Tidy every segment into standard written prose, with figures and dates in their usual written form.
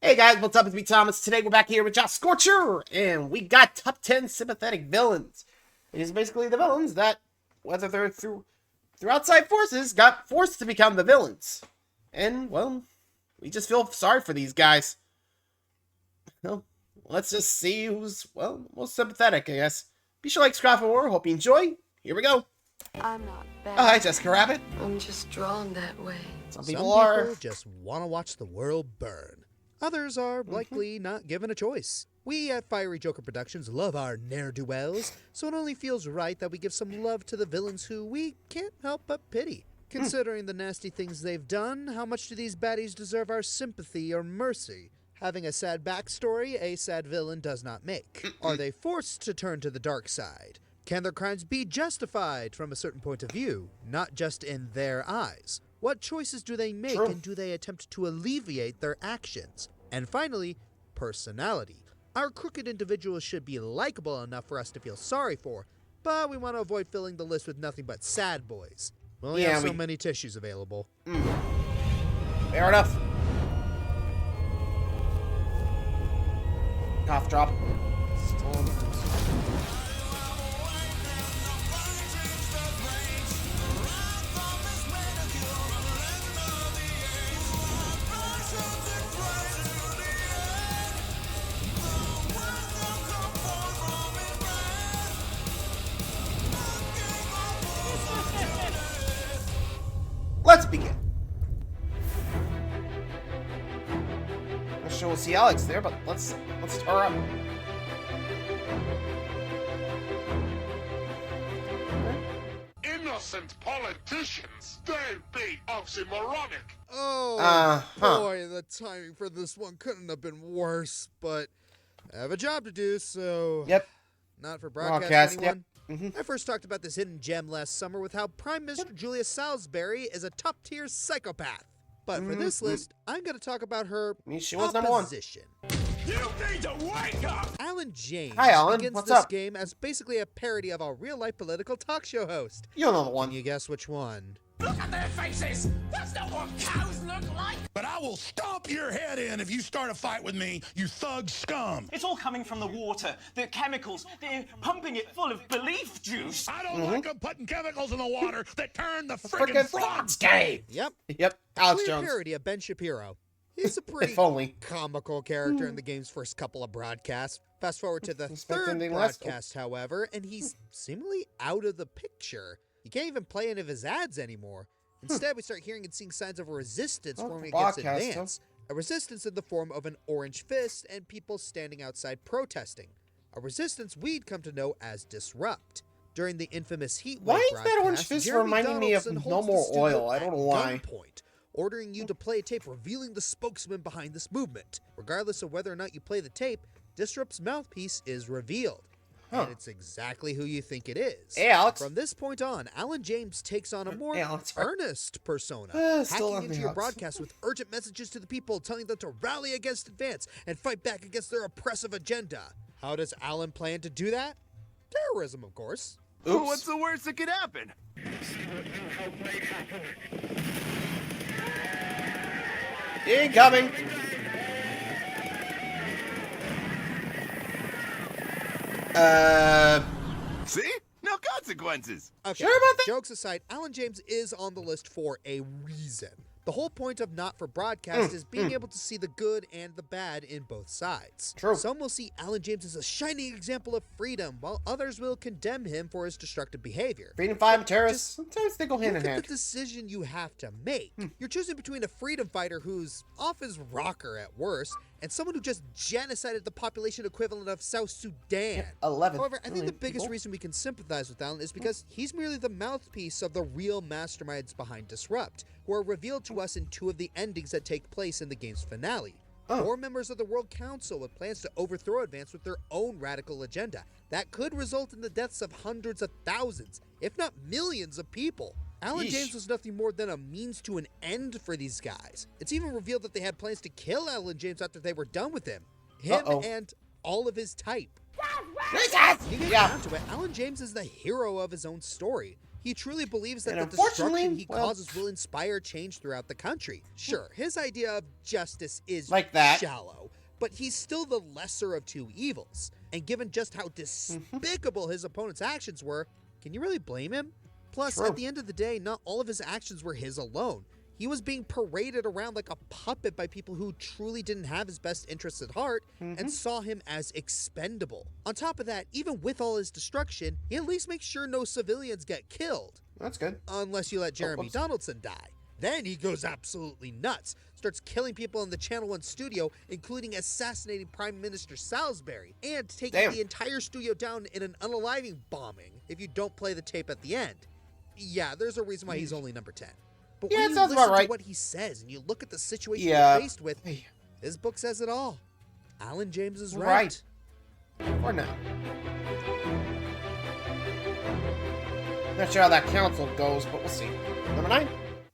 Hey guys, what's up? It's me, Thomas. Today we're back here with Josh Scorcher, and we got top 10 sympathetic villains. It is basically the villains that, whether they're through outside forces, got forced to become the villains. And, well, we just feel sorry for these guys. Well, let's just see who's, well, most sympathetic, I guess. Be sure to like, subscribe for more. Hope you enjoy. Here we go. I'm not bad. Oh, hi, Jessica Rabbit. I'm just drawn that way. Some people are. Just want to watch the world burn. Others are likely not given a choice. We at Fiery Joker Productions love our ne'er-do-wells, so it only feels right that we give some love to the villains who we can't help but pity. Considering the nasty things they've done, how much do these baddies deserve our sympathy or mercy? Having a sad backstory, a sad villain does not make. Are they forced to turn to the dark side? Can their crimes be justified from a certain point of view, not just in their eyes? What choices do they make, and do they attempt to alleviate their actions? And finally, personality. Our crooked individuals should be likable enough for us to feel sorry for, but we want to avoid filling the list with nothing but sad boys. We only have so many tissues available. Fair enough. Cough drop. Let's begin. I'm sure we'll see Alex there, but let's her up. Innocent politicians, they be oxymoronic. Oh, boy, the timing for this one couldn't have been worse, but I have a job to do, so... Yep. Not for broadcast, anyone? Yep. I first talked about this hidden gem last summer with how Prime Minister Julia Salisbury is a top-tier psychopath. But for this list, I'm going to talk about her She was number one. opposition. You need to wake up! Alan James Hi, Alan. begins What's this up? game as basically a parody of a real-life political talk show host. You're not the one. Can you guess which one? Look at their faces! That's not what cows look like! But I will stomp your head in if you start a fight with me, you thug scum! It's all coming from the water, the chemicals, they're pumping it full of belief juice. I don't like them putting chemicals in the water that turn the friggin' frogs gay. Yep. Yep. Alex Clear Jones. parody of Ben Shapiro. He's a pretty If only. comical character in the game's first couple of broadcasts. Fast forward to the Expect third anything less. broadcast, however, and he's seemingly out of the picture. You can't even play any of his ads anymore. Instead, we start hearing and seeing signs of a resistance forming against broadcast, Advance. A resistance in the form of an orange fist and people standing outside protesting. A resistance we'd come to know as Disrupt. During the infamous Heatwave Why is that broadcast, orange fist Jeremy reminding me of Donaldson No holds the More studio Oil? I at don't know why. gunpoint, ordering you to play a tape revealing the spokesman behind this movement. Regardless of whether or not you play the tape, Disrupt's mouthpiece is revealed. And it's exactly who you think it is. Hey, Alex. From this point on, Alan James takes on a more Alex. earnest persona, Still hacking into nothing your else. broadcast with urgent messages to the people, telling them to rally against Advance and fight back against their oppressive agenda. How does Alan plan to do that? Terrorism, of course. Oops. What's the worst that could happen? Incoming. See? No consequences. Okay, Sure about that? jokes aside, Alan James is on the list for a reason. The whole point of Not for Broadcast is being able to see the good and the bad in both sides. True. Some will see Alan James as a shining example of freedom, while others will condemn him for his destructive behavior. Freedom fighter and terrorists. Sometimes they go hand in Look at hand. the decision you have to make. You're choosing between a freedom fighter who's off his rocker at worst, and someone who just genocided the population equivalent of South Sudan. 11 However, I think the million biggest people. reason we can sympathize with Alan is because he's merely the mouthpiece of the real masterminds behind Disrupt, who are revealed to us in two of the endings that take place in the game's finale. Four members of the World Council with plans to overthrow Advance with their own radical agenda that could result in the deaths of hundreds of thousands, if not millions of people. Alan Yeesh. James was nothing more than a means to an end for these guys. It's even revealed that they had plans to kill Alan James after they were done with him. Him and all of his type. You get Yeah. down to it, Alan James is the hero of his own story. He truly believes that And the destruction unfortunately, he well- causes will inspire change throughout the country. Sure, his idea of justice is Like that. shallow, but he's still the lesser of two evils. And given just how despicable his opponent's actions were, can you really blame him? Plus, True. at the end of the day, not all of his actions were his alone. He was being paraded around like a puppet by people who truly didn't have his best interests at heart and saw him as expendable. On top of that, even with all his destruction, he at least makes sure no civilians get killed. That's good. Unless you let Jeremy whoops. Donaldson die. Then he goes absolutely nuts, starts killing people in the Channel 1 studio, including assassinating Prime Minister Salisbury, and taking Damn. the entire studio down in an unaliving bombing if you don't play the tape at the end. Yeah, there's a reason why he's only number 10. But Yeah, when it you sounds listen about right. to what he says and you look at the situation Yeah. you're faced with, Hey. his book says it all. Alan James is Right. For now. Not sure how that council goes, but we'll see. Number 9.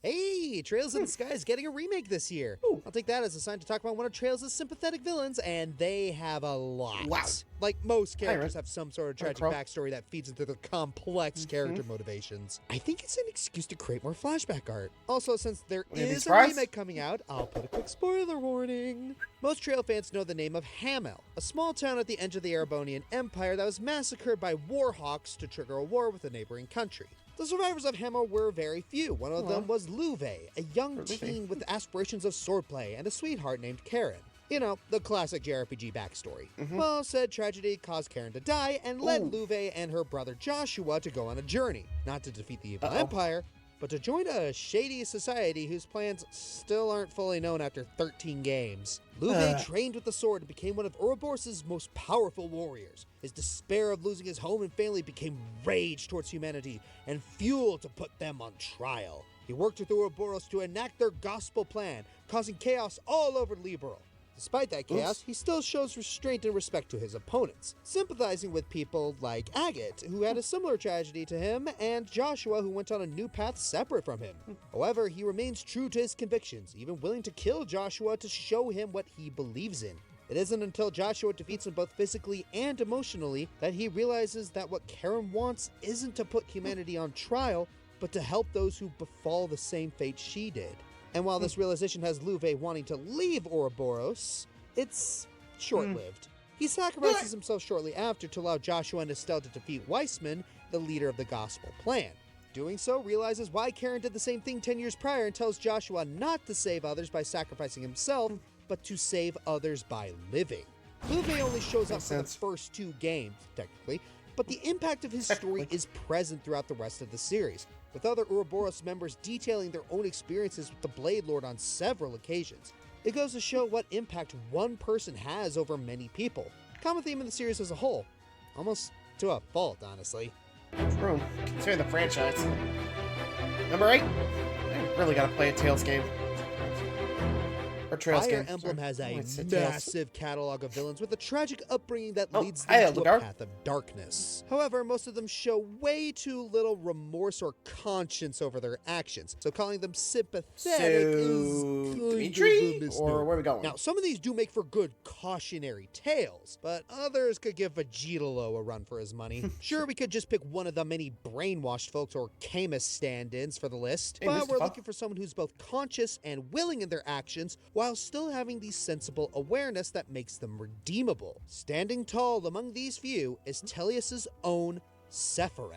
Hey, Trails in the Sky is getting a remake this year. Ooh. I'll take that as a sign to talk about one of Trails' sympathetic villains, and they have a lot. Wow. Like most Hi, characters Red. have some sort of Hi, tragic Crow. backstory that feeds into their complex character motivations. I think it's an excuse to create more flashback art. Also, since there Will you be is a surprised? remake coming out, I'll put a quick spoiler warning. Most Trail fans know the name of Hamel, a small town at the edge of the Erebonian Empire that was massacred by warhawks to trigger a war with a neighboring country. The survivors of Hammer were very few. One of them was Lowe, a young Lowe. teen with aspirations of swordplay and a sweetheart named Karen. You know, the classic JRPG backstory. Well, said tragedy caused Karen to die and led Ooh. Lowe and her brother Joshua to go on a journey, not to defeat the evil empire, but to join a shady society whose plans still aren't fully known after 13 games. Lowe trained with the sword and became one of Ouroboros' most powerful warriors. His despair of losing his home and family became rage towards humanity and fuel to put them on trial. He worked with Ouroboros to enact their gospel plan, causing chaos all over Liberal. Despite that chaos, he still shows restraint and respect to his opponents, sympathizing with people like Agate, who had a similar tragedy to him, and Joshua, who went on a new path separate from him. However, he remains true to his convictions, even willing to kill Joshua to show him what he believes in. It isn't until Joshua defeats him both physically and emotionally that he realizes that what Karen wants isn't to put humanity on trial, but to help those who befall the same fate she did. And while this realization has Lowe wanting to leave Ouroboros, it's short-lived. He sacrifices himself shortly after to allow Joshua and Estelle to defeat Weissman, the leader of the gospel plan. Doing so realizes why Karen did the same thing 10 years prior and tells Joshua not to save others by sacrificing himself, but to save others by living. Lowe only shows up Makes for the sense. first 2 games, technically, but the impact of his story is present throughout the rest of the series, with other Ouroboros members detailing their own experiences with the Blade Lord on several occasions. It goes to show what impact one person has over many people. Common theme in the series as a whole. Almost to a fault, honestly. True. Considering the franchise. Number 8. I really gotta play a Tales game. Or Trails Fire game. Emblem Sorry. has I a always say Tales. massive catalog of villains with a tragic upbringing that Oh, leads hi, them to a Lugar. path of darkness. However, most of them show way too little remorse or conscience over their actions, so calling them sympathetic is kind Dimitri? of a misnomer. Or where are we going? Now, some of these do make for good cautionary tales, but others could give Vegeta-Lowe a run for his money. Sure, we could just pick one of the many brainwashed folks or Camus stand-ins for the list, Hey, but we're Mustafa. looking for someone who's both conscious and willing in their actions while still having the sensible awareness that makes them redeemable. Standing tall among these few is Tellius's own Sephiran.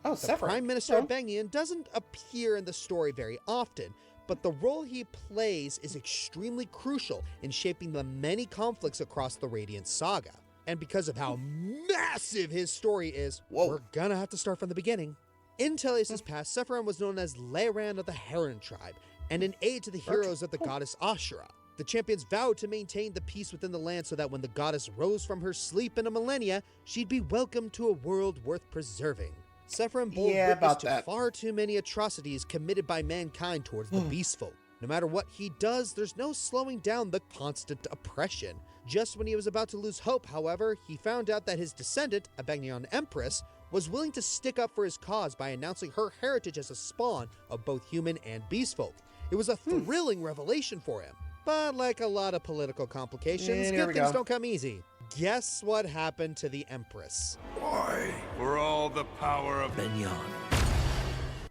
Oh, The Sephiran. Prime Minister Oh. of Bengian doesn't appear in the story very often, but the role he plays is extremely crucial in shaping the many conflicts across the Radiant Saga. And because of how massive his story is, Whoa. we're gonna have to start from the beginning. In Tellius's past, Sephiran was known as Leiran of the Heron tribe, and an aid to the heroes of the goddess Ashura. The champions vowed to maintain the peace within the land so that when the goddess rose from her sleep in a millennia, she'd be welcomed to a world worth preserving. Sephiran bore Yeah, witness about to that. far too many atrocities committed by mankind towards the beast folk. No matter what he does, there's no slowing down the constant oppression. Just when he was about to lose hope, however, he found out that his descendant, a Bagnion Empress, was willing to stick up for his cause by announcing her heritage as a spawn of both human and beast folk. It was a thrilling revelation for him. But like a lot of political complications, And here good we things go. don't come easy. Guess what happened to the Empress? Why? For all the power of Benyon.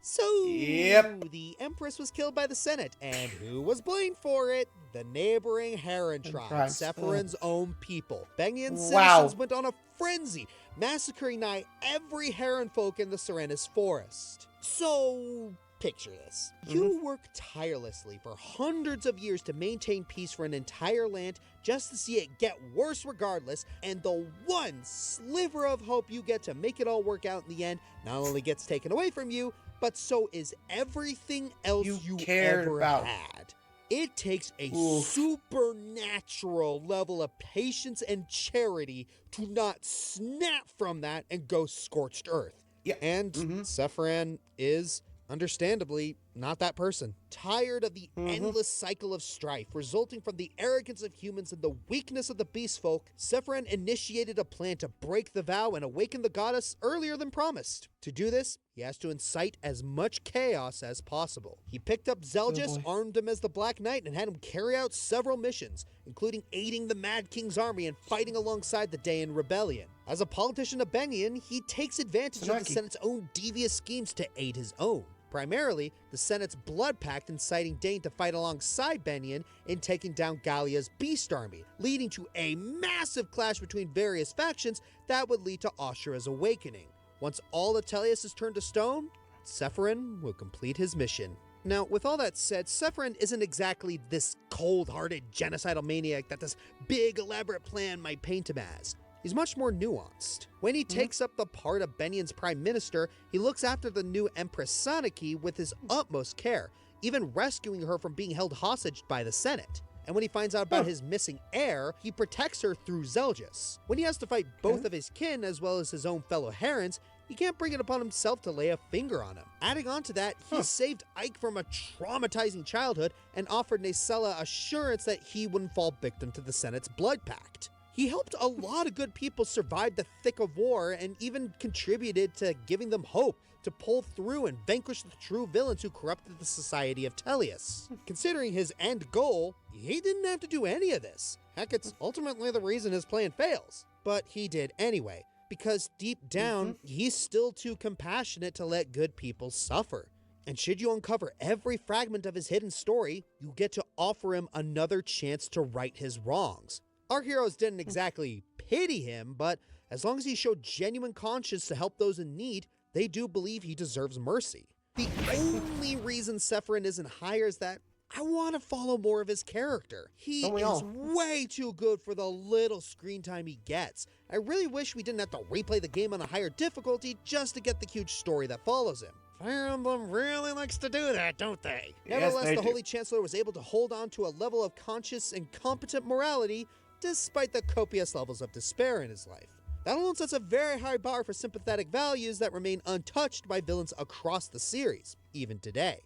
So, Yep. the Empress was killed by the Senate, and who was blamed for it? The neighboring Heron tribe, tribes. Sephiran's own people. Bengian Wow. citizens went on a frenzy, massacring nigh every Heron folk in the Serenus forest. So, picture this. You work tirelessly for hundreds of years to maintain peace for an entire land just to see it get worse regardless, and the one sliver of hope you get to make it all work out in the end not only gets taken away from you, but so is everything else you cared ever about. had. It takes a Oof. supernatural level of patience and charity to not snap from that and go scorched earth. Yeah. And Sephiran is, understandably, not that person. Tired of the endless cycle of strife resulting from the arrogance of humans and the weakness of the beast folk, Sephiran initiated a plan to break the vow and awaken the goddess earlier than promised. To do this, he has to incite as much chaos as possible. He picked up Zelgis, armed him as the Black Knight, and had him carry out several missions, including aiding the Mad King's army and fighting alongside the Daean rebellion. As a politician of Bengian, he takes advantage of the Senate's own devious schemes to aid his own. Primarily, the Senate's blood pact inciting Dane to fight alongside Bengian in taking down Gallia's beast army, leading to a massive clash between various factions that would lead to Ashura's awakening. Once all of Tellius is turned to stone, Sephiran will complete his mission. Now, with all that said, Sephiran isn't exactly this cold-hearted genocidal maniac that this big elaborate plan might paint him as. He's much more nuanced. When he takes up the part of Bengian's prime minister, he looks after the new Empress Saniki with his utmost care, even rescuing her from being held hostage by the Senate. And when he finds out about his missing heir, he protects her through Zelgis. When he has to fight both of his kin as well as his own fellow Herons, he can't bring it upon himself to lay a finger on him. Adding on to that, he saved Ike from a traumatizing childhood and offered Nacella assurance that he wouldn't fall victim to the Senate's blood pact. He helped a lot of good people survive the thick of war and even contributed to giving them hope to pull through and vanquish the true villains who corrupted the society of Tellius. Considering his end goal, he didn't have to do any of this. Heck, it's ultimately the reason his plan fails. But he did anyway, because deep down, he's still too compassionate to let good people suffer. And should you uncover every fragment of his hidden story, you get to offer him another chance to right his wrongs. Our heroes didn't exactly pity him, but as long as he showed genuine conscience to help those in need, they do believe he deserves mercy. The only reason Sephiran isn't higher is that I want to follow more of his character. He is way too good for the little screen time he gets. I really wish we didn't have to replay the game on a higher difficulty just to get the huge story that follows him. Fire Emblem really likes to do that, don't they? Nevertheless, the Holy Chancellor was able to hold on to a level of conscious and competent morality despite the copious levels of despair in his life. That alone sets a very high bar for sympathetic values that remain untouched by villains across the series, even today.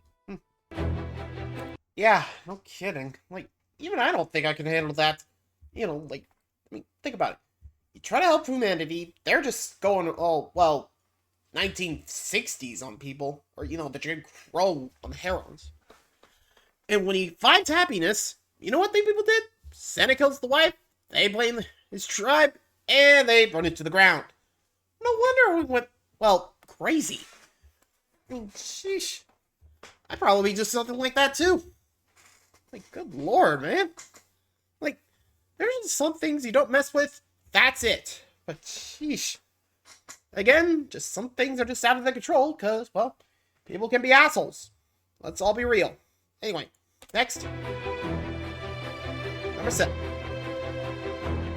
Yeah, no kidding. Like, even I don't think I can handle that. You know, like, I mean, think about it. You try to help humanity, they're just going, 1960s on people. Or, you know, the Jim Crow on the Herons. And when he finds happiness, you know what they people did? Santa kills the wife, they blame his tribe, and they burn it to the ground. No wonder we went, crazy. I mean, sheesh. I'd probably do something like that too. Like, good lord, man. Like, there's just some things you don't mess with, that's it. But sheesh. Again, just some things are just out of their control, because, well, people can be assholes. Let's all be real. Anyway, next. Number 7.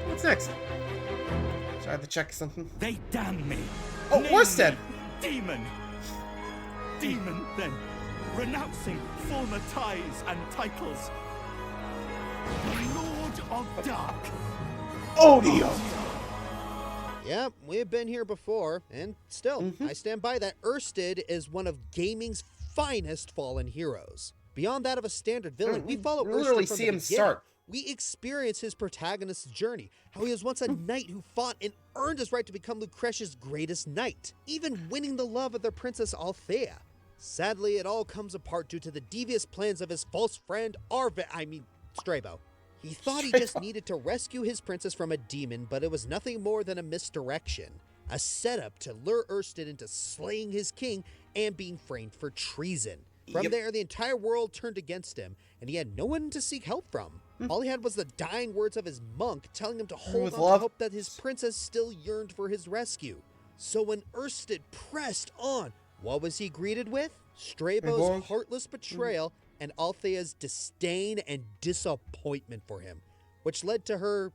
What's next? Sorry, I have to check something. They damn me. Oh, Name Oersted. me Demon. Demon, then, renouncing former ties and titles. Lord of Dark. Odio. Yeah, we've been here before, and still, I stand by that Oersted is one of gaming's finest fallen heroes. Beyond that of a standard villain, we follow literally Oersted from see the him beginning. start. We experience his protagonist's journey, how he was once a knight who fought and earned his right to become Lucretia's greatest knight, even winning the love of their princess Althea. Sadly, it all comes apart due to the devious plans of his false friend Strabo. He thought he just needed to rescue his princess from a demon, but it was nothing more than a misdirection. a setup to lure Oersted into slaying his king and being framed for treason. From there, the entire world turned against him, and he had no one to seek help from. All he had was the dying words of his monk telling him to hold on to hope that his princess still yearned for his rescue. So when Oersted pressed on, what was he greeted with? Strabo's heartless betrayal and Althea's disdain and disappointment for him, which led to her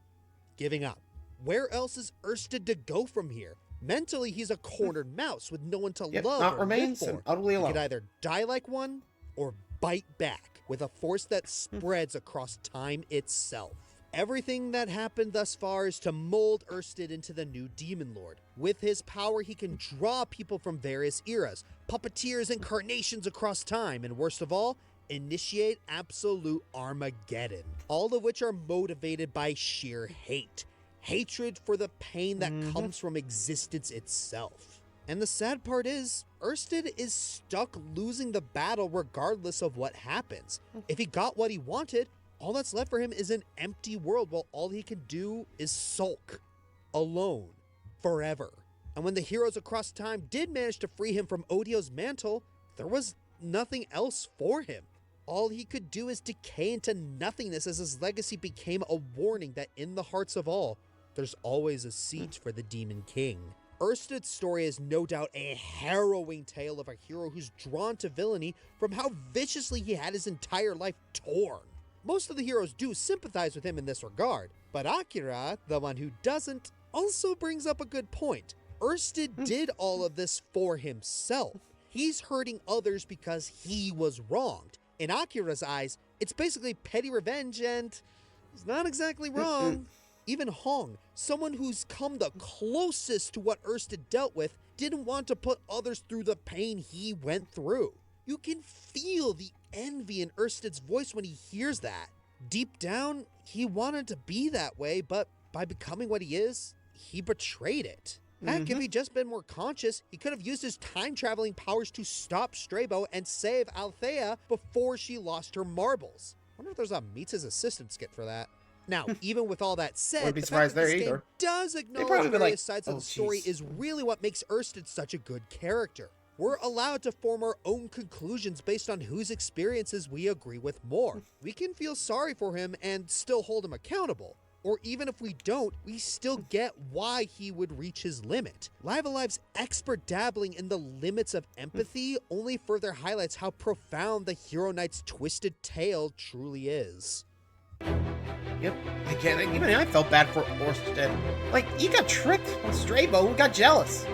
giving up. Where else is Oersted to go from here? Mentally, he's a cornered mouse with no one to love or live for. Utterly alone. He could either die like one or bite back with a force that spreads across time itself. Everything that happened thus far is to mold Oersted into the new Demon Lord. With his power, he can draw people from various eras, puppeteers incarnations across time, and worst of all, initiate absolute Armageddon. All of which are motivated by sheer hate. Hatred for the pain that comes from existence itself. And the sad part is, Oersted is stuck losing the battle regardless of what happens. If he got what he wanted, all that's left for him is an empty world while all he can do is sulk. Alone. Forever. And when the heroes across time did manage to free him from Odio's mantle, there was nothing else for him. All he could do is decay into nothingness as his legacy became a warning that in the hearts of all, there's always a seat for the Demon King. Oersted's story is no doubt a harrowing tale of a hero who's drawn to villainy from how viciously he had his entire life torn. Most of the heroes do sympathize with him in this regard, but Akira, the one who doesn't, also brings up a good point. Oersted did all of this for himself. He's hurting others because he was wronged. In Akira's eyes, it's basically petty revenge, and he's not exactly wrong. Even Hong, someone who's come the closest to what Oersted dealt with, didn't want to put others through the pain he went through. You can feel the envy in Oersted's voice when he hears that. Deep down, he wanted to be that way, but by becoming what he is, he betrayed it. Heck, if he'd just been more conscious, he could have used his time-traveling powers to stop Strabo and save Althea before she lost her marbles. I wonder if there's a Meets His Assistant skit for that. Now, even with all that said, the fact that this game does acknowledge various sides of the story is really what makes Oersted such a good character. We're allowed to form our own conclusions based on whose experiences we agree with more. We can feel sorry for him and still hold him accountable. Or even if we don't, we still get why he would reach his limit. Live Alive's expert dabbling in the limits of empathy only further highlights how profound the Hero Knight's twisted tale truly is. Yep, again, even I felt bad for Oersted. Like, he got tricked by Strabo who got jealous.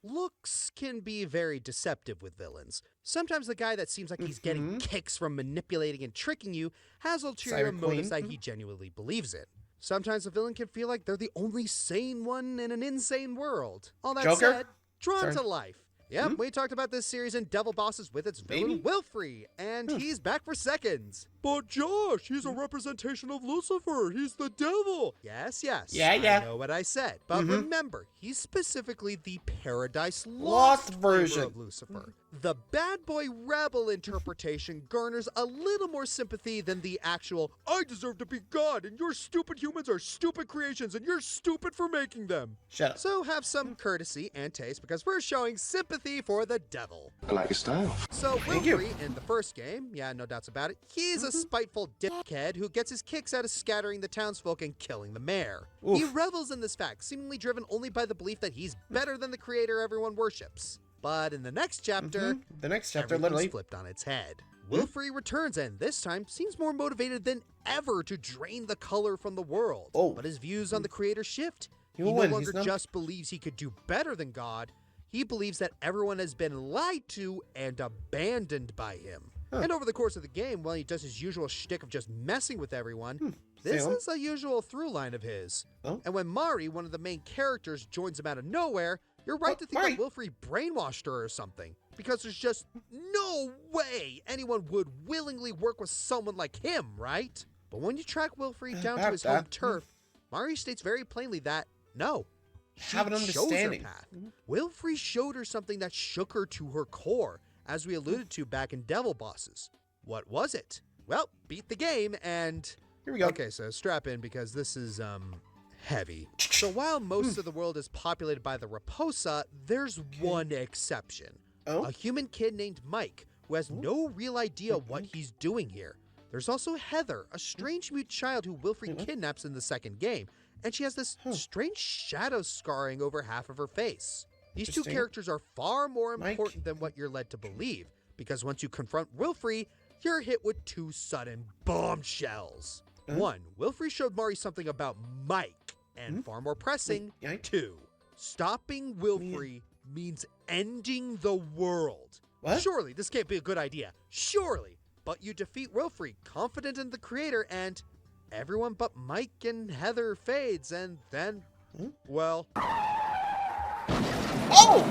Looks can be very deceptive with villains. Sometimes the guy that seems like he's getting kicks from manipulating and tricking you has ulterior motives that he genuinely believes in. Sometimes a villain can feel like they're the only sane one in an insane world. All that said, drawn to life. Yep, we talked about this series in Devil Bosses with its villain Wilfre, and he's back for seconds. But Josh, he's a representation of Lucifer. He's the devil. Yes. I know what I said. But remember, he's specifically the Paradise Lost version of Lucifer. The bad boy rebel interpretation garners a little more sympathy than the actual, I deserve to be God, and your stupid humans are stupid creations, and you're stupid for making them. Shut up. So have some courtesy and taste, because we're showing sympathy for the devil. I like your style. So Wilfre, in the first game, yeah, no doubts about it, he's a spiteful dickhead who gets his kicks out of scattering the townsfolk and killing the mayor. He revels in this fact, seemingly driven only by the belief that he's better than the creator everyone worships. But in the next chapter, everything's flipped on its head. Wilfre returns and this time seems more motivated than ever to drain the color from the world. But his views on the creator shift. He no longer just believes he could do better than God. He believes that everyone has been lied to and abandoned by him. And over the course of the game, while he does his usual shtick of just messing with everyone, this is a usual through line of his. And when Mari, one of the main characters, joins him out of nowhere, you're right to think that Wilfre brainwashed her or something. Because there's just no way anyone would willingly work with someone like him, right? But when you track Wilfre down to his home turf, Mari states very plainly that, no, she have an understanding. chose her path. Wilfre showed her something that shook her to her core, as we alluded to back in Devil Bosses. What was it? Well, beat the game and... Here we go. Okay, so strap in because this is, heavy. So while most of the world is populated by the Raposa, there's one exception. Oh? A human kid named Mike, who has no real idea what he's doing here. There's also Heather, a strange mute child who Wilfre kidnaps in the second game, and she has this strange shadow scarring over half of her face. These two characters are far more important than what you're led to believe, because once you confront Wilfre, you're hit with two sudden bombshells. One, Wilfre showed Mari something about Mike, and far more pressing, two, stopping Wilfre means ending the world. What? Surely this can't be a good idea. Surely. But you defeat Wilfre, confident in the creator, and everyone but Mike and Heather fades, and then, well... Oh!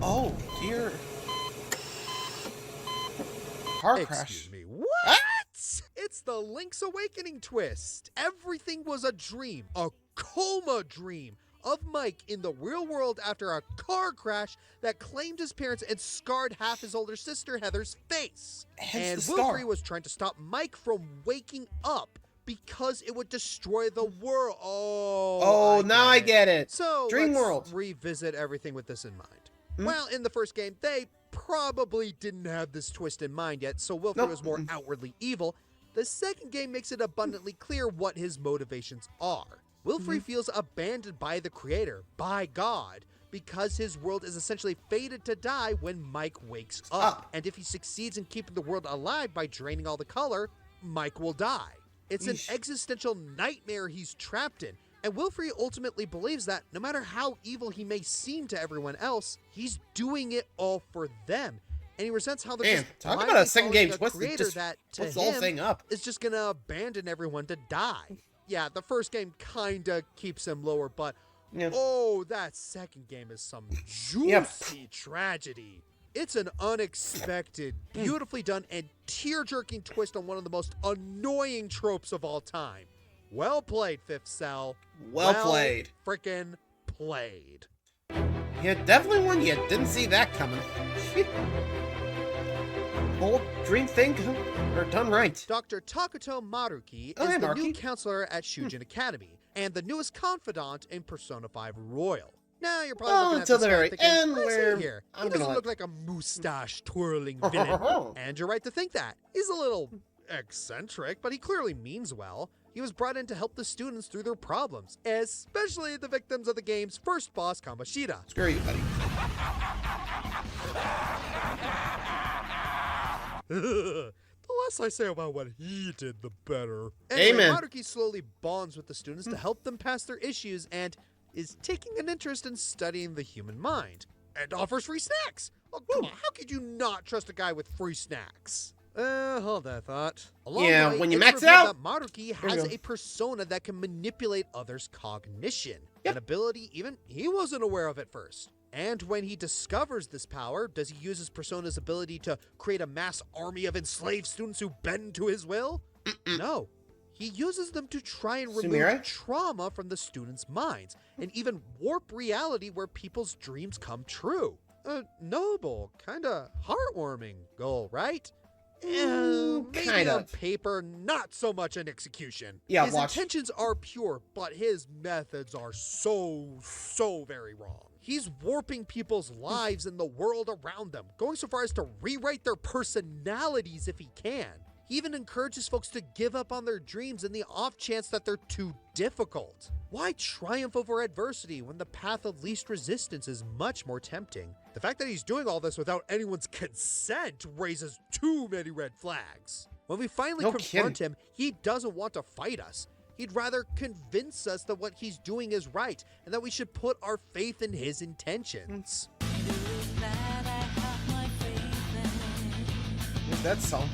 Oh, dear. Car crash. Excuse me, what? It's the Link's Awakening twist. Everything was a dream, a coma dream, of Mike in the real world after a car crash that claimed his parents and scarred half his older sister Heather's face. And Wilfre was trying to stop Mike from waking up because it would destroy the world. Oh, now I get it. So Dream let's world. revisit everything with this in mind. Well, in the first game, they probably didn't have this twist in mind yet, so Wilfre was more outwardly evil. The second game makes it abundantly clear what his motivations are. Wilfre feels abandoned by the creator, by God, because his world is essentially fated to die when Mike wakes up. And if he succeeds in keeping the world alive by draining all the color, Mike will die. It's an existential nightmare he's trapped in. And Wilfre ultimately believes that no matter how evil he may seem to everyone else, he's doing it all for them. And he resents how they're just talk about a second game twist that to puts the whole thing up. is just gonna abandon everyone to die. Yeah, the first game kinda keeps him lower, but oh, that second game is some juicy tragedy. It's an unexpected, beautifully done, and tear-jerking twist on one of the most annoying tropes of all time. Well played, Fifth Cell. Well played. Frickin' played. Yeah, definitely one you didn't see that coming. Whole dream thing done right. Dr. Takuto Maruki is the new counselor at Shujin Academy, and the newest confidant in Persona 5 Royal. Now you're probably looking at until this the guy very thinking, end what is where he here? He I'm doesn't gonna look like a mustache-twirling villain. And you're right to think that. He's a little eccentric, but he clearly means well. He was brought in to help the students through their problems, especially the victims of the game's first boss, Kamoshida. Screw you, buddy. The less I say about what he did, the better. Anyway, Amen. Maruki slowly bonds with the students to help them pass their issues and is taking an interest in studying the human mind. And offers free snacks! Oh, come on, how could you not trust a guy with free snacks? Hold that thought. Along the way, when you it's max it revealed out, that Maruki has a persona that can manipulate others' cognition. An ability even he wasn't aware of at first. And when he discovers this power, does he use his persona's ability to create a mass army of enslaved students who bend to his will? No. He uses them to try and remove trauma from the students' minds, and even warp reality where people's dreams come true. A noble, kinda heartwarming goal, right? Maybe on paper, not so much in execution. Yeah, his intentions are pure, but his methods are so very wrong. He's warping people's lives and the world around them, going so far as to rewrite their personalities if he can. He even encourages folks to give up on their dreams in the off chance that they're too difficult. Why triumph over adversity when the path of least resistance is much more tempting? The fact that he's doing all this without anyone's consent raises too many red flags. When we finally confront him, he doesn't want to fight us. He'd rather convince us that what he's doing is right and that we should put our faith in his intentions. What's that song?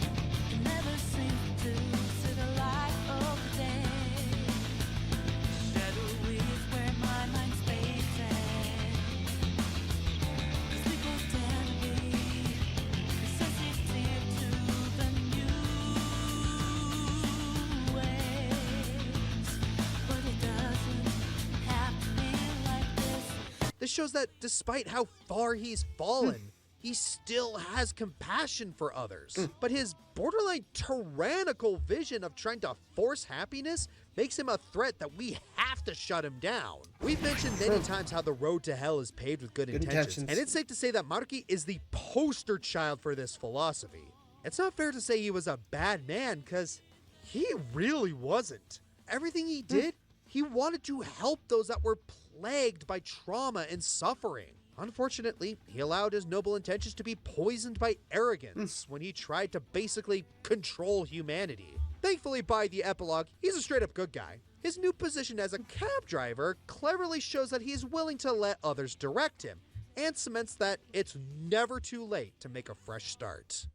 This shows that despite how far he's fallen, he still has compassion for others. But his borderline tyrannical vision of trying to force happiness makes him a threat that we have to shut him down. We've mentioned many times how the road to hell is paved with good intentions, and it's safe to say that Maruki is the poster child for this philosophy. It's not fair to say he was a bad man, because he really wasn't. Everything he did, he wanted to help those that were plagued by trauma and suffering. Unfortunately, he allowed his noble intentions to be poisoned by arrogance when he tried to basically control humanity. Thankfully, by the epilogue, he's a straight-up good guy. His new position as a cab driver cleverly shows that he's willing to let others direct him, and cements that it's never too late to make a fresh start.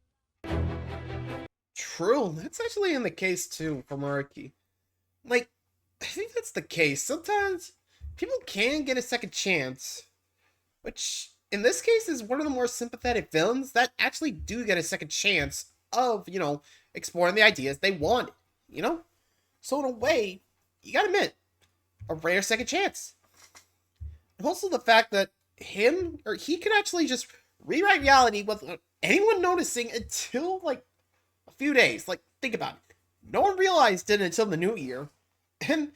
True. That's actually in the case too for Maruki. Like, I think that's the case. Sometimes people can get a second chance, which in this case is one of the more sympathetic villains that actually do get a second chance of, exploring the ideas they wanted, So in a way, you gotta admit, a rare second chance. And also the fact that he could actually just rewrite reality without anyone noticing until, like, a few days. Like, think about it. No one realized it until the new year. And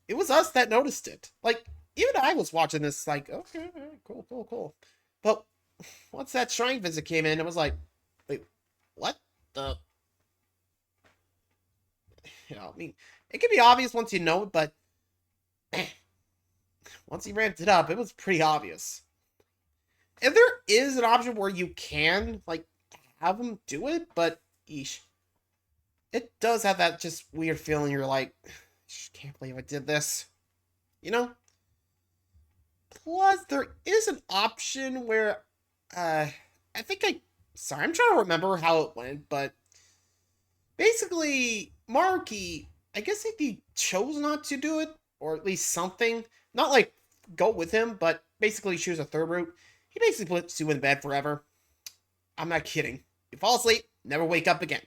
it was us that noticed it. Like, even I was watching this, like, okay, cool. But once that shrine visit came in, it was like, wait, what the? I mean, it can be obvious once you know it, but once he ramped it up, it was pretty obvious. And there is an option where you can, like, have him do it, but eesh. It does have that just weird feeling you're like, I just can't believe I did this. Plus, there is an option where, I'm trying to remember how it went, but basically, Maruki, I guess if he chose not to do it, or at least something, not like go with him, but basically choose a third route, he basically puts you in bed forever. I'm not kidding. You fall asleep, never wake up again.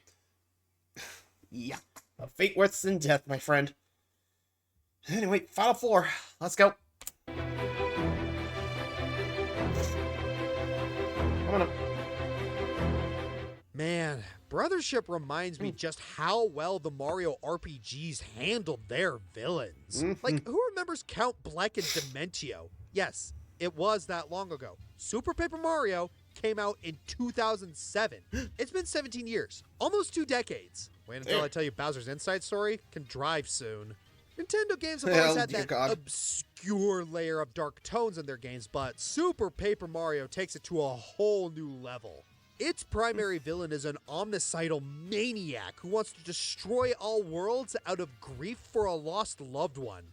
Yeah, a fate worse than death, my friend. Anyway, final floor. Let's go. Come on up. Man, Brothership reminds me just how well the Mario RPGs handled their villains. Like, who remembers Count Bleck and Dementio? Yes, it was that long ago. Super Paper Mario came out in 2007. It's been 17 years, almost 2 decades. Wait until I tell you Bowser's inside story. Can drive soon. Nintendo games have always had that obscure layer of dark tones in their games, but Super Paper Mario takes it to a whole new level. Its primary villain is an omnicidal maniac who wants to destroy all worlds out of grief for a lost loved one.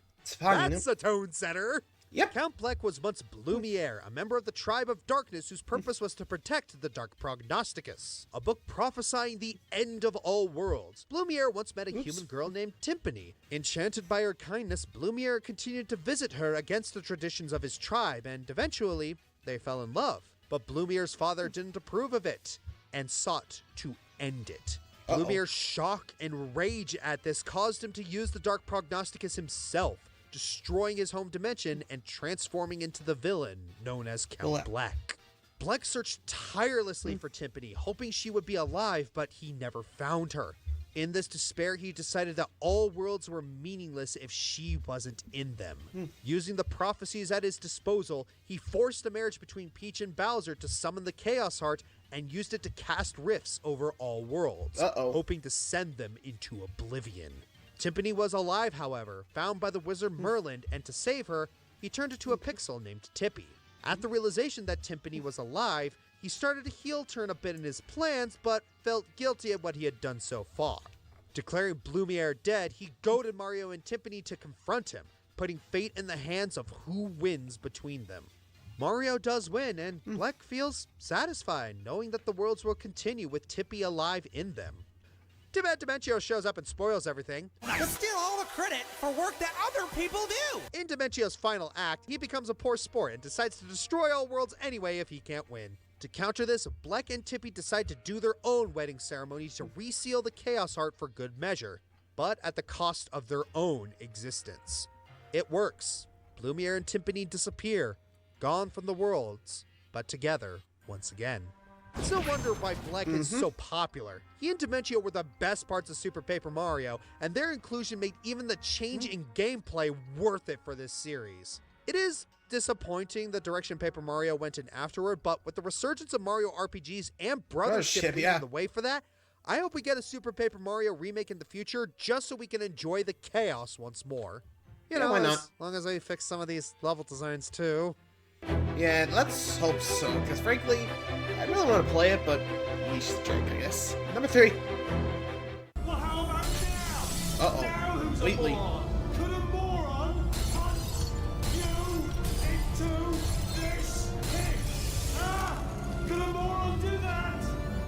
That's a tone setter! Yep. Count Bleck was once Blumiere, a member of the Tribe of Darkness whose purpose was to protect the Dark Prognosticus, a book prophesying the end of all worlds. Blumiere once met a human girl named Timpani. Enchanted by her kindness, Blumiere continued to visit her against the traditions of his tribe, and eventually, they fell in love. But Blumiere's father didn't approve of it, and sought to end it. Blumiere's shock and rage at this caused him to use the Dark Prognosticus himself, destroying his home dimension and transforming into the villain known as Count Bleck. Bleck searched tirelessly for Timpani, hoping she would be alive, but he never found her. In this despair, he decided that all worlds were meaningless if she wasn't in them. Using the prophecies at his disposal, he forced a marriage between Peach and Bowser to summon the Chaos Heart and used it to cast rifts over all worlds, hoping to send them into oblivion. Timpani was alive, however, found by the wizard Merlin, and to save her, he turned her to a pixel named Tippy. At the realization that Timpani was alive, he started to heel turn a bit in his plans, but felt guilty at what he had done so far. Declaring Blumiere dead, he goaded Mario and Timpani to confront him, putting fate in the hands of who wins between them. Mario does win, and Bleck feels satisfied, knowing that the worlds will continue with Tippy alive in them. Too bad Dementio shows up and spoils everything. But steal all the credit for work that other people do! In Dementio's final act, he becomes a poor sport and decides to destroy all worlds anyway if he can't win. To counter this, Bleck and Tippy decide to do their own wedding ceremony to reseal the Chaos Heart for good measure, but at the cost of their own existence. It works. Blumiere and Timpani disappear, gone from the worlds, but together once again. It's no wonder why Bleck is so popular. He and Dementio were the best parts of Super Paper Mario, and their inclusion made even the change in gameplay worth it for this series. It is disappointing the direction Paper Mario went in afterward, but with the resurgence of Mario RPGs and Brothership leading the way for that, I hope we get a Super Paper Mario remake in the future just so we can enjoy the chaos once more. You know, why not? as long as they fix some of these level designs too. Yeah, let's hope so, because frankly, I really want to play it, but we should drink, I guess. Number 3. Well, how about now? Uh-oh. Now who's a Wheatley. moron? Could a moron punch you into this pit? Ah! Could a moron do that?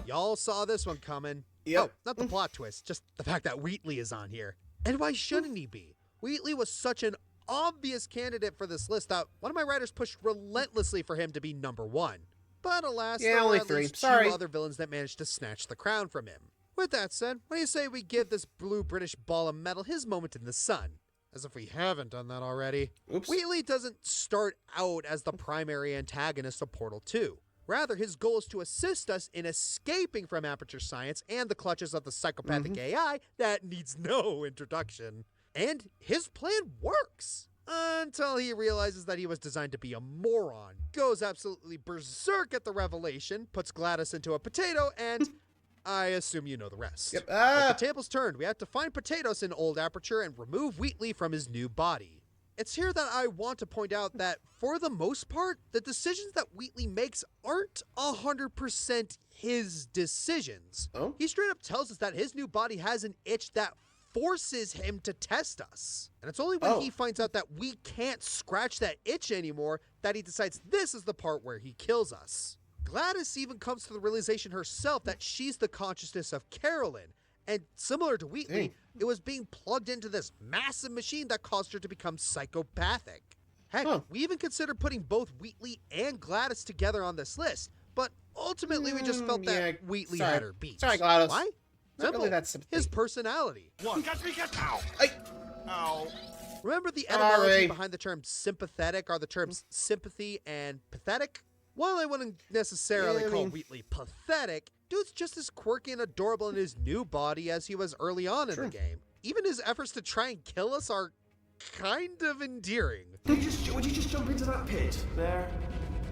Y'all saw this one coming. Yep. Oh, not the plot twist, just the fact that Wheatley is on here. And why shouldn't he be? Wheatley was such an obvious candidate for this list that one of my writers pushed relentlessly for him to be number 1. But alas, there only were at 3. least Sorry. 2 other villains that managed to snatch the crown from him. With that said, what do you say we give this blue British ball of metal his moment in the sun? As if we haven't done that already. Oops. Wheatley doesn't start out as the primary antagonist of Portal 2. Rather, his goal is to assist us in escaping from Aperture Science and the clutches of the psychopathic AI that needs no introduction. And his plan works. Until he realizes that he was designed to be a moron, goes absolutely berserk at the revelation, puts GLaDOS into a potato, and I assume you know the rest. Yep. But the table's turned. We have to find Potatoes in Old Aperture and remove Wheatley from his new body. It's here that I want to point out that, for the most part, the decisions that Wheatley makes aren't 100% his decisions. Oh? He straight up tells us that his new body has an itch that forces him to test us. And it's only when he finds out that we can't scratch that itch anymore that he decides this is the part where he kills us. GLaDOS even comes to the realization herself that she's the consciousness of Carolyn. And similar to Wheatley, it was being plugged into this massive machine that caused her to become psychopathic. Heck, we even considered putting both Wheatley and GLaDOS together on this list, but ultimately we just felt that Wheatley had her beat. Sorry, GLaDOS. Why? Not Simple. really that sympathy. His personality. Catch me, catch ow! Ay. Ow. Remember the etymology Sorry. behind the term sympathetic are the terms sympathy and pathetic? While I wouldn't necessarily call Wheatley pathetic, dude's just as quirky and adorable in his new body as he was early on in the game. Even his efforts to try and kill us are kind of endearing. Would you just jump into that pit there?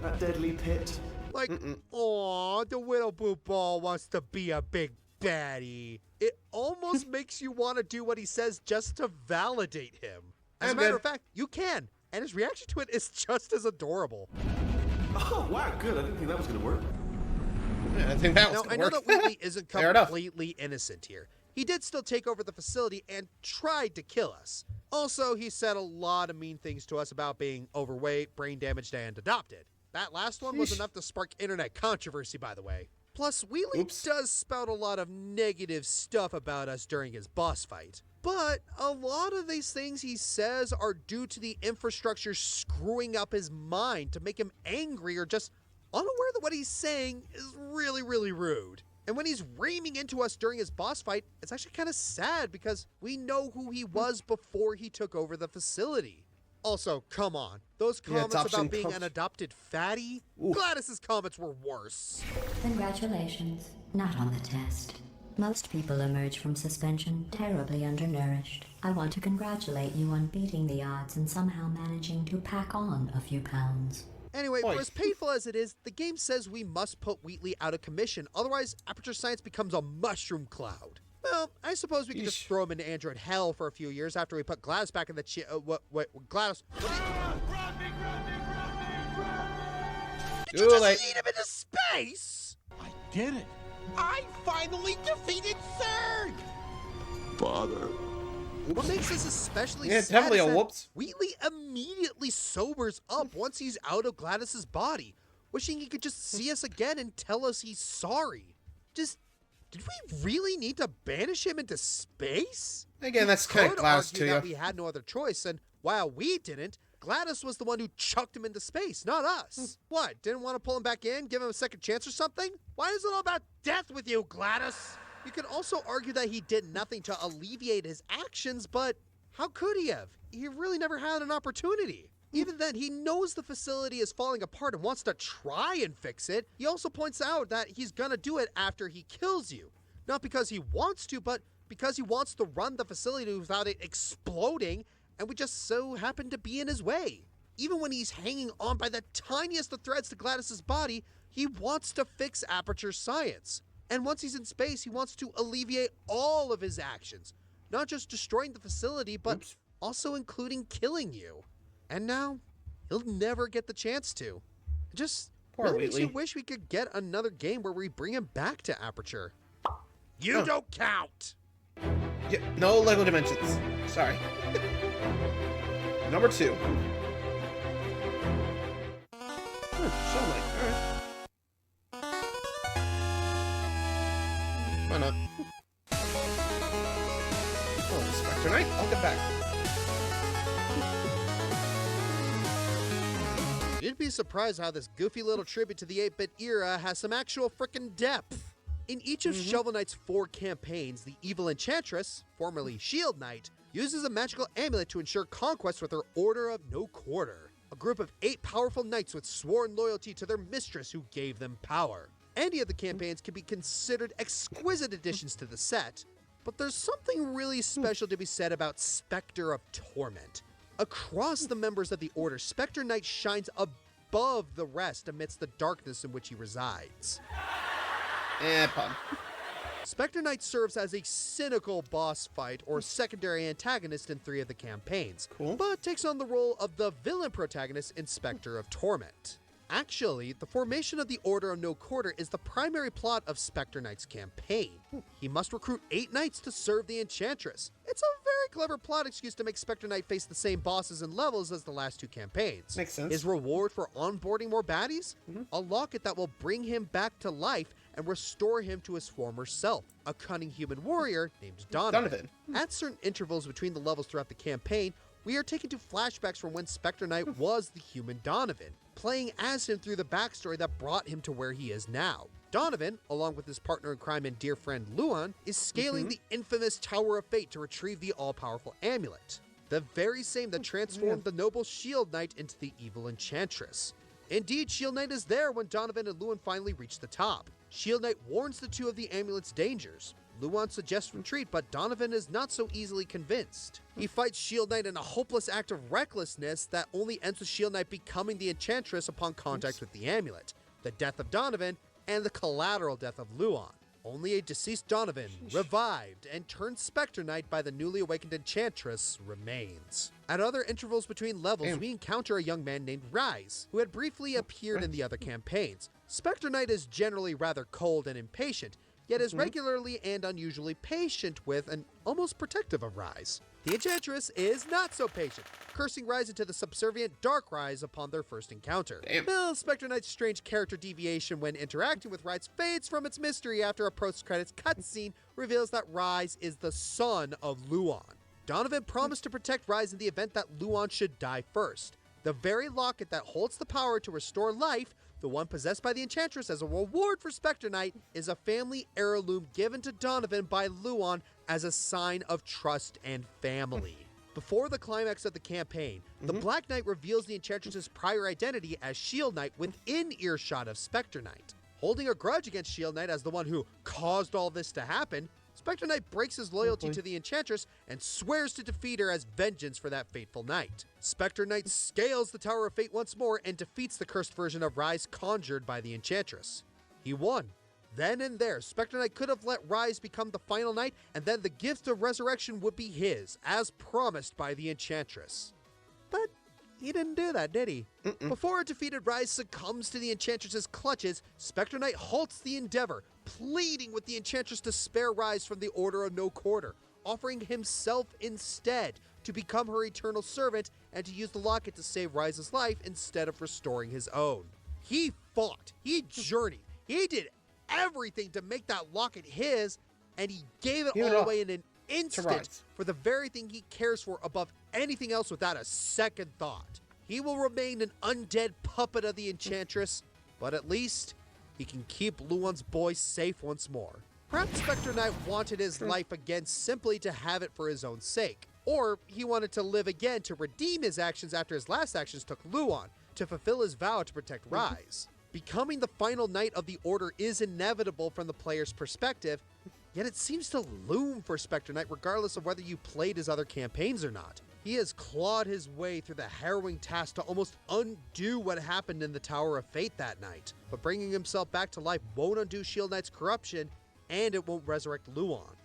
That deadly pit? Like, aw, the little blue ball wants to be a big baddie. It almost makes you want to do what he says just to validate him. As a matter of fact, you can. And his reaction to it is just as adorable. Oh, wow, good. I didn't think that was going to work. Yeah, I think that was Now, I gonna know work. that Wheatley isn't Fair enough. completely innocent here. He did still take over the facility and tried to kill us. Also, he said a lot of mean things to us about being overweight, brain damaged, and adopted. That last one was enough to spark internet controversy, by the way. Plus, Wheatley does spout a lot of negative stuff about us during his boss fight. But a lot of these things he says are due to the infrastructure screwing up his mind to make him angry or just unaware that what he's saying is really, really rude. And when he's reaming into us during his boss fight, it's actually kind of sad because we know who he was before he took over the facility. Also, come on. Those comments about being an adopted fatty? GLaDOS's comments were worse. Congratulations. Not on the test. Most people emerge from suspension terribly undernourished. I want to congratulate you on beating the odds and somehow managing to pack on a few pounds. Anyway, for as painful as it is, the game says we must put Wheatley out of commission, otherwise Aperture Science becomes a mushroom cloud. Well, I suppose we can just throw him into Android hell for a few years after we put GLaDOS back in the GLaDOS... Did you just lead him into space? I did it. I finally defeated Third! Father. What makes this especially Yeah, sad definitely is a that whoops. Wheatley immediately sobers up once he's out of GLaDOS's body, wishing he could just see us again and tell us he's sorry. Did we really need to banish him into space? Again, that's kind of GLaDOS to that you. we had no other choice, and while we didn't, GLaDOS was the one who chucked him into space, not us. What, didn't want to pull him back in, give him a second chance or something? Why is it all about death with you, GLaDOS? You can also argue that he did nothing to alleviate his actions, but how could he have? He really never had an opportunity. Even then, he knows the facility is falling apart and wants to try and fix it. He also points out that he's gonna do it after he kills you. Not because he wants to, but because he wants to run the facility without it exploding, and we just so happen to be in his way. Even when he's hanging on by the tiniest of threads to Gladys's body, he wants to fix Aperture Science. And once he's in space, he wants to alleviate all of his actions. Not just destroying the facility, but also including killing you. And now, he'll never get the chance to. It just really makes you wish we could get another game where we bring him back to Aperture. You don't count! Yeah, no Lego Dimensions. Sorry. Number 2. Show Knight. Alright. Why not? Oh, Specter Knight? I'll get back. You'd be surprised how this goofy little tribute to the 8-bit era has some actual frickin' depth. In each of Shovel Knight's 4 campaigns, the evil Enchantress, formerly Shield Knight, uses a magical amulet to ensure conquest with her Order of No Quarter, a group of 8 powerful knights with sworn loyalty to their mistress who gave them power. Any of the campaigns can be considered exquisite additions to the set, but there's something really special to be said about Specter of Torment. Across the members of the Order, Specter Knight shines above the rest amidst the darkness in which he resides. Pun. Specter Knight serves as a cynical boss fight or secondary antagonist in 3 of the campaigns, but takes on the role of the villain protagonist in Specter of Torment. Actually, the formation of the Order of No Quarter is the primary plot of Specter Knight's campaign. He must recruit 8 knights to serve the Enchantress. It's a very clever plot excuse to make Specter Knight face the same bosses and levels as the last 2 campaigns. Makes sense. His reward for onboarding more baddies? A locket that will bring him back to life and restore him to his former self, a cunning human warrior named Donovan. At certain intervals between the levels throughout the campaign, we are taken to flashbacks from when Specter Knight was the human Donovan, playing as him through the backstory that brought him to where he is now. Donovan, along with his partner in crime and dear friend Luan, is scaling the infamous Tower of Fate to retrieve the all-powerful amulet, the very same that transformed the noble Shield Knight into the evil Enchantress. Indeed, Shield Knight is there when Donovan and Luan finally reach the top. Shield Knight warns the 2 of the amulet's dangers. Luan suggests retreat, but Donovan is not so easily convinced. He fights Shield Knight in a hopeless act of recklessness that only ends with Shield Knight becoming the Enchantress upon contact with the amulet, the death of Donovan, and the collateral death of Luan. Only a deceased Donovan, revived and turned Specter Knight by the newly awakened Enchantress, remains. At other intervals between levels, we encounter a young man named Rise, who had briefly appeared in the other campaigns. Specter Knight is generally rather cold and impatient, yet is regularly and unusually patient with and almost protective of Rise. The Enchantress is not so patient, cursing Rise into the subservient Dark Rise upon their first encounter. Well, Specter Knight's strange character deviation when interacting with Rise fades from its mystery after a post-credits cutscene reveals that Rise is the son of Luan. Donovan promised to protect Rise in the event that Luan should die first. The very locket that holds the power to restore life, the one possessed by the Enchantress as a reward for Specter Knight, is a family heirloom given to Donovan by Luan as a sign of trust and family. Before the climax of the campaign, the Black Knight reveals the Enchantress's prior identity as Shield Knight within earshot of Specter Knight. Holding a grudge against Shield Knight as the one who caused all this to happen, Specter Knight breaks his loyalty to the Enchantress and swears to defeat her as vengeance for that fateful night. Specter Knight scales the Tower of Fate once more and defeats the cursed version of Rise conjured by the Enchantress. He won. Then and there, Specter Knight could have let Rise become the final night, and then the gift of resurrection would be his, as promised by the Enchantress. But he didn't do that, did he? Before a defeated Rise succumbs to the Enchantress's clutches, Specter Knight halts the endeavor, pleading with the Enchantress to spare Rise from the Order of No Quarter, offering himself instead to become her eternal servant and to use the locket to save Rise's life instead of restoring his own. He fought, he journeyed, he did everything to make that locket his, and he gave it all away in an instant for the very thing he cares for above anything else without a second thought. He will remain an undead puppet of the Enchantress, but at least he can keep Luan's boy safe once more. Perhaps Specter Knight wanted his life again simply to have it for his own sake, Or he wanted to live again to redeem his actions after his last actions took Lowe on, to fulfill his vow to protect Rise. Becoming the final knight of the Order is inevitable from the player's perspective, yet it seems to loom for Specter Knight regardless of whether you played his other campaigns or not. He has clawed his way through the harrowing task to almost undo what happened in the Tower of Fate that night, but bringing himself back to life won't undo Shield Knight's corruption, and it won't resurrect Luon.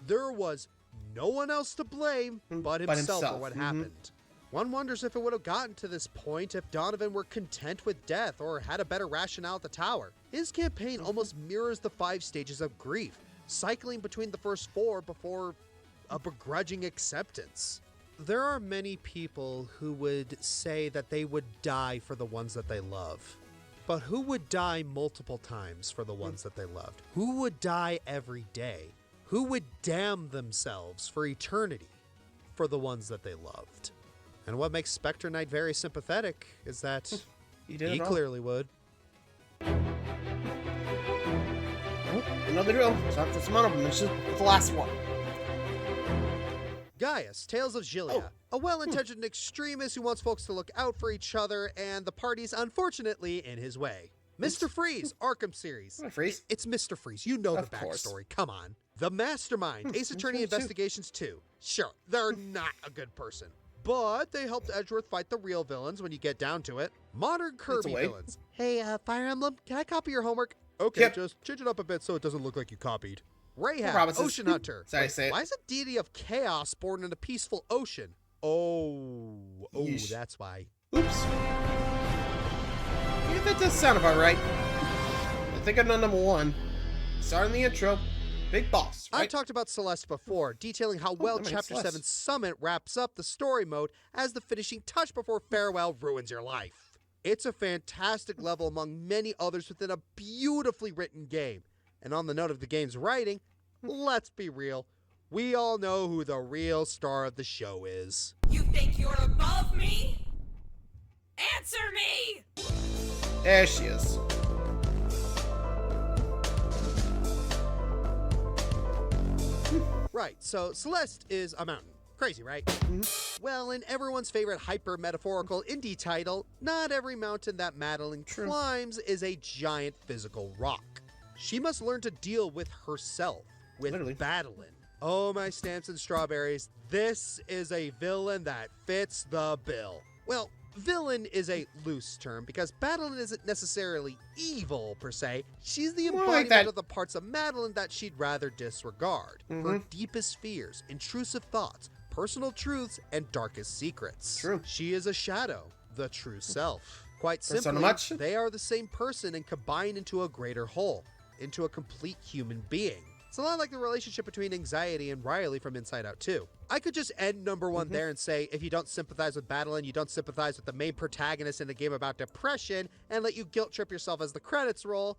There was no one else to blame but himself for what happened. One wonders if it would have gotten to this point if Donovan were content with death or had a better rationale at the tower. His campaign almost mirrors the 5 stages of grief, cycling between the first 4 before a begrudging acceptance. There are many people who would say that they would die for the ones that they love. But who would die multiple times for the ones that they loved? Who would die every day? Who would damn themselves for eternity for the ones that they loved? And what makes Specter Knight very sympathetic is that he clearly would. You know the drill. Time for some honorable mentions with the last one. Gaius, Tales of Gilia, a well-intentioned extremist who wants folks to look out for each other, and the party's unfortunately in his way. Mr. Freeze, Arkham series. Freeze. It's Mr. Freeze. You know the course. backstory. Come on. The Mastermind, Ace Attorney Investigations 2. Sure, they're not a good person, but they helped Edgeworth fight the real villains when you get down to it. Modern Kirby villains. Hey, Fire Emblem, can I copy your homework? Okay, just change it up a bit so it doesn't look like you copied. Rahab, Ocean Hunter. Sorry, say it. Why is a deity of chaos born in a peaceful ocean? Oh, Yeesh. That's why. Oops. Yeah, that does sound about right. I think I know number 1. Starting the intro. Big boss, right? I talked about Celeste before, detailing how well Chapter 7 Summit wraps up the story mode as the finishing touch before Farewell ruins your life. It's a fantastic level among many others within a beautifully written game. And on the note of the game's writing, let's be real, we all know who the real star of the show is. You think you're above me? Answer me! There she is. Right, so Celeste is a mountain. Crazy, right? Well, in everyone's favorite hyper-metaphorical indie title, not every mountain that Madeline climbs is a giant physical rock. She must learn to deal with herself, with Badeline. Oh, my stamps and strawberries, this is a villain that fits the bill. Well, villain is a loose term because Badeline isn't necessarily evil per se. She's the embodiment of the parts of Madeline that she'd rather disregard. Her deepest fears, intrusive thoughts, personal truths, and darkest secrets. She is a shadow, the true self. Quite simply, they are the same person and combine into a greater whole, into a complete human being. It's a lot like the relationship between Anxiety and Riley from Inside Out 2. I could just end number 1 there and say, if you don't sympathize with Badeline, you don't sympathize with the main protagonist in a game about depression, and let you guilt trip yourself as the credits roll.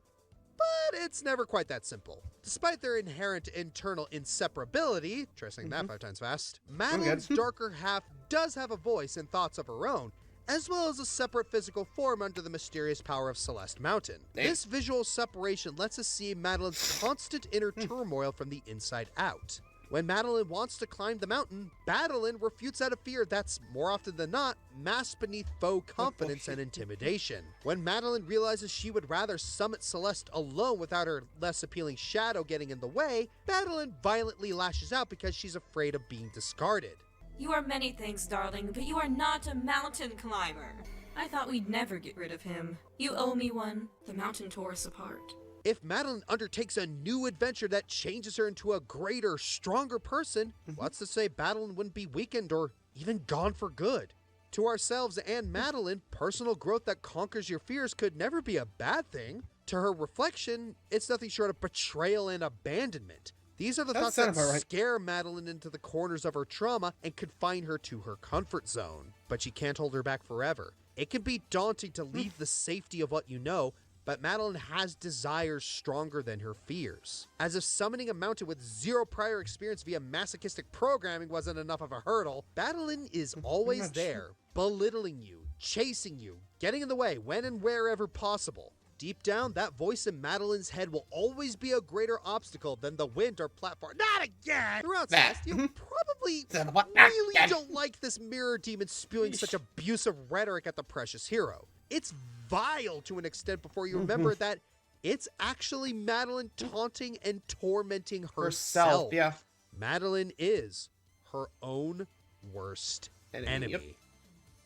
But it's never quite that simple. Despite their inherent internal inseparability, try saying that 5 times fast, Madeline's darker half does have a voice and thoughts of her own, as well as a separate physical form under the mysterious power of Celeste Mountain. This visual separation lets us see Madeline's constant inner turmoil from the inside out. When Badeline wants to climb the mountain, Badeline refutes out of fear that's, more often than not, masked beneath faux confidence and intimidation. When Badeline realizes she would rather summit Celeste alone without her less appealing shadow getting in the way, Badeline violently lashes out because she's afraid of being discarded. You are many things, darling, but you are not a mountain climber. I thought we'd never get rid of him. You owe me one. The mountain tore us apart. If Madeline undertakes a new adventure that changes her into a greater, stronger person, what's to say Badeline wouldn't be weakened or even gone for good? To ourselves and Madeline, personal growth that conquers your fears could never be a bad thing. To her reflection, it's nothing short of betrayal and abandonment. These are the thoughts that scare Madeline into the corners of her trauma and confine her to her comfort zone. But she can't hold her back forever. It can be daunting to leave the safety of what you know, but Madeline has desires stronger than her fears. As if summoning a mountain with zero prior experience via masochistic programming wasn't enough of a hurdle, Badeline is always there, belittling you, chasing you, getting in the way when and wherever possible. Deep down, that voice in Madeline's head will always be a greater obstacle than the wind or platform. Not again! Throughout Celeste, you'll probably simply What? really don't like this mirror demon spewing such abusive rhetoric at the precious hero. It's vile to an extent before you remember that it's actually Madeline taunting and tormenting herself. Yeah. Madeline is her own worst enemy. Yep.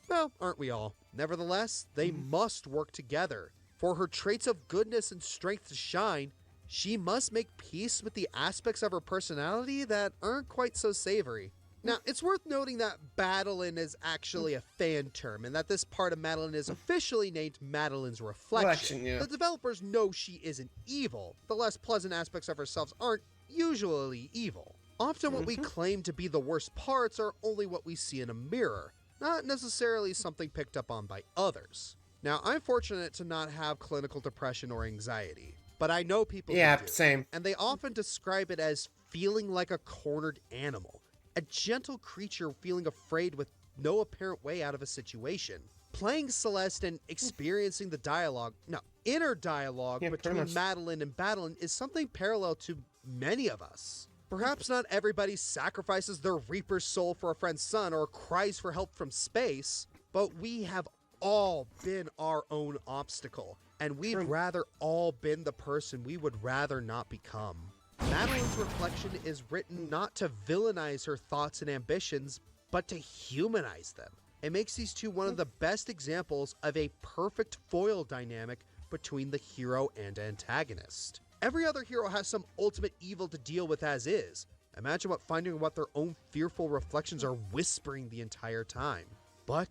Well, aren't we all? Nevertheless, they must work together. For her traits of goodness and strength to shine, she must make peace with the aspects of her personality that aren't quite so savory. Now, it's worth noting that Badeline is actually a fan term, and that this part of Madeline is officially named Madeline's Reflection. Yeah. The developers know she isn't evil. The less pleasant aspects of herself aren't usually evil. Often what we claim to be the worst parts are only what we see in a mirror, not necessarily something picked up on by others. Now, I'm fortunate to not have clinical depression or anxiety, but I know people who do, same. and they often describe it as feeling like a cornered animal, a gentle creature feeling afraid with no apparent way out of a situation. Playing Celeste and experiencing the inner dialogue between Madeline and Badeline is something parallel to many of us. Perhaps not everybody sacrifices their Reaper's soul for a friend's son or cries for help from space, but we have all been our own obstacle, and we've rather all been the person we would rather not become. Madeline's Reflection is written not to villainize her thoughts and ambitions, but to humanize them. It makes these two one of the best examples of a perfect foil dynamic between the hero and antagonist. Every other hero has some ultimate evil to deal with as is. Imagine finding what their own fearful reflections are whispering the entire time. But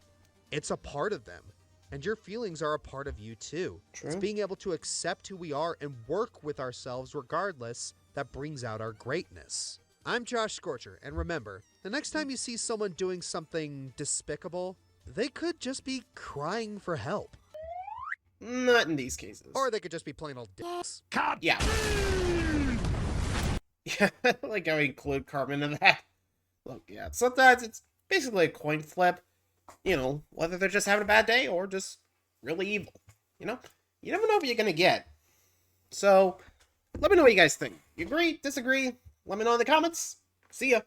it's a part of them, and your feelings are a part of you too. It's being able to accept who we are and work with ourselves regardless that brings out our greatness. I'm Josh Scorcher, and remember, the next time you see someone doing something despicable, they could just be crying for help. Not in these cases. Or they could just be plain old dicks. Yeah. Yeah, like how we include Carmen in that. Look, yeah, sometimes it's basically a coin flip. You know, whether they're just having a bad day or just really evil. You know? You never know what you're gonna get. So, let me know what you guys think. You agree? Disagree? Let me know in the comments. See ya.